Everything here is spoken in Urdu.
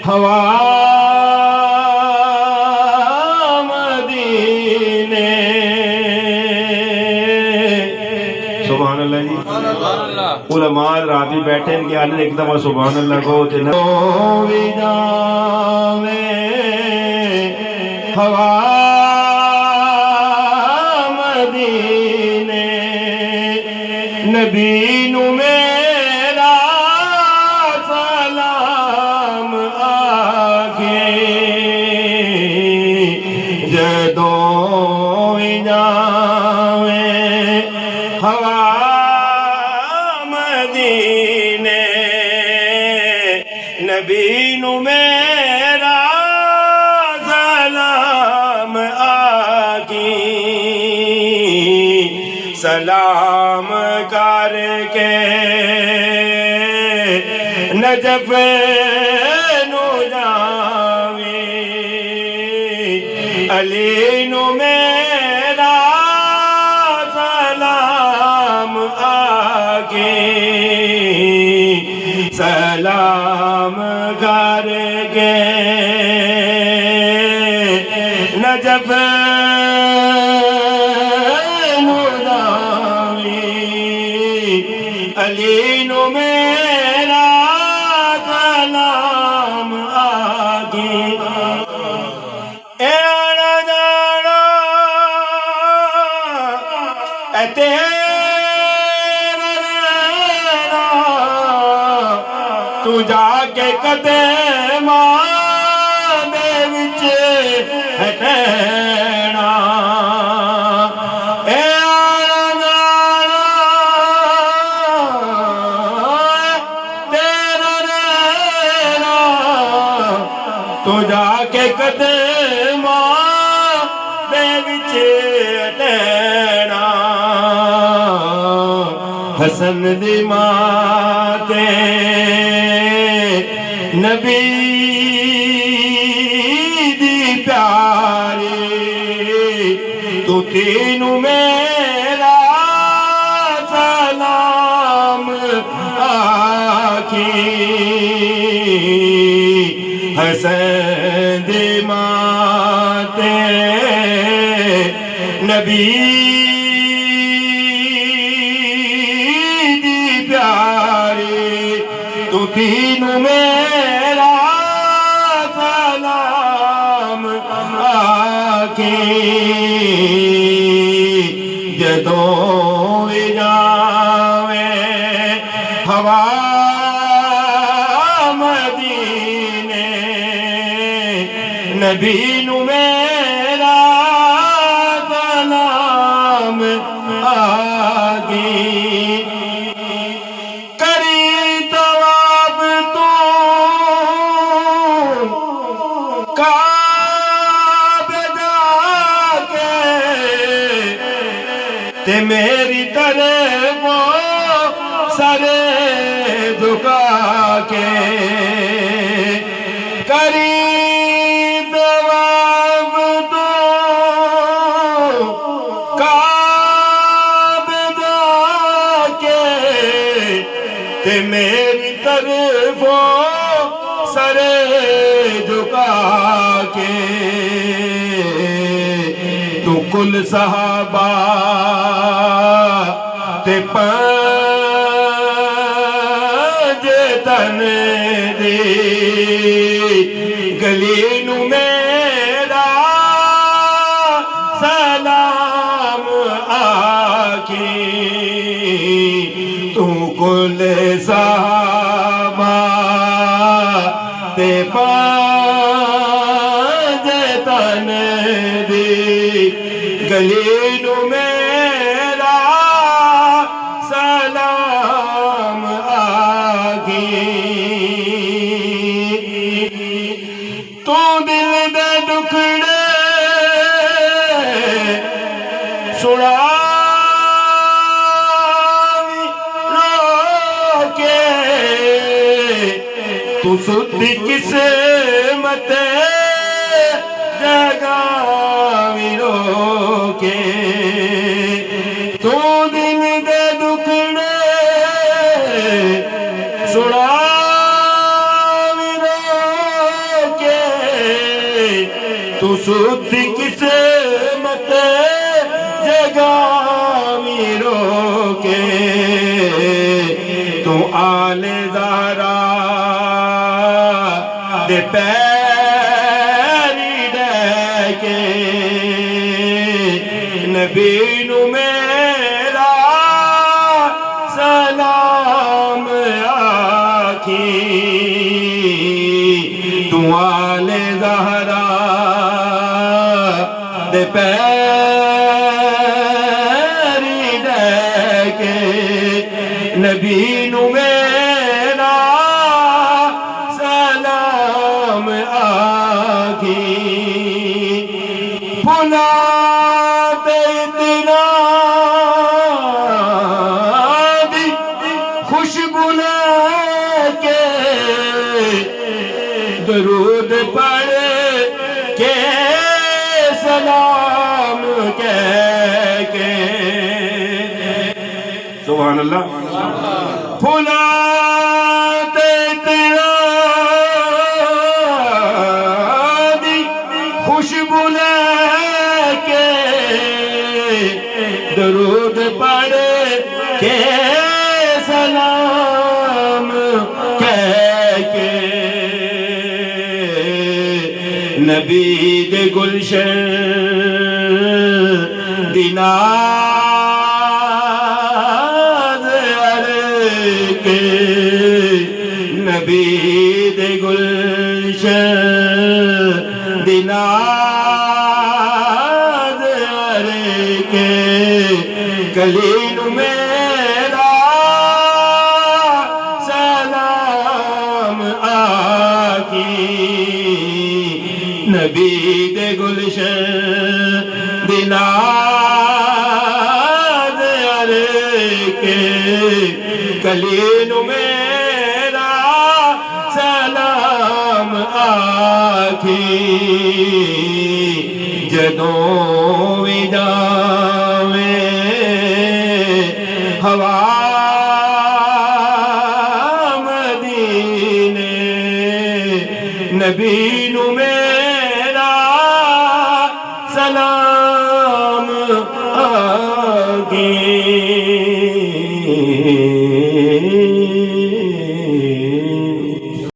ہوا مدینے سبحان اللہ جی علماء راتی بیٹھے ان کے آلے ایک دفعہ سبحان اللہ کو ہوا مدینے نبی نو میرا سلام آگے جدوں جاویں ہوا مدینے نبی نو میرا سلام آگی سلام کر کے نجف نو جاویں علی نو میرا سلام آگی سلام کر کے نجف نو جاویں علی نو میرا سلام آگی اے آنا جانا اے تیرا رہنا تو جا کے قدماں دے وچ ہے ٹھہرنا اے آنا جانا تیرا رہنا تو جا کے قدماں دے وچ ٹھہرنا حسن دی ماں تے نبی دی پیاری تو تینوں میرا سلام آکھی حسن دی ماں تے نبی دی پیاری تو تینوں میرا سلام آکھی جدوں جاویں ہوا مدینے نبی نو میرا سلام آگی کری طواف تو کعبے جا کے تے میری طرف سر جھکا کے کری طواف تو کعبے جا کے تے میری طرف سر جھکا کے تو کل صحابہ تے پنج تن دی گلی نو میرا سلام آکھی تو کل صحابہ تے پنج تن دی گلی نو میرا سلام آگی تو دل دے دکھڑے سناوی رو کے تو سدھی قسمت جگاوی رو کے تو دل دے دکھڑے سناوی رو سود قسمت جگامی رو کے تو آل زہرا دے پیری ڈیکے نبی نو میرا سلام آکھی تو آل زہرا دے پیری ڈیکے نبی نو میرا سلام آکھی بھلا دے اتنا دی خوشبو لے کے درود پڑھ کے سلام کہہ کے سبحان اللہ پھولا تیرا دی خوشبو لے کے درود پڑھ کے سلام کہہ کے نبی دے گلشن دی ناز کے نبی دے گلشن دی ناز کے کلین میرا سلام آکی نبی دے گلشن دی ناز کے کلین میرا سلام آکی جدوں بھی جاویں ہوا مدینے نبی نو میرا سلام آگے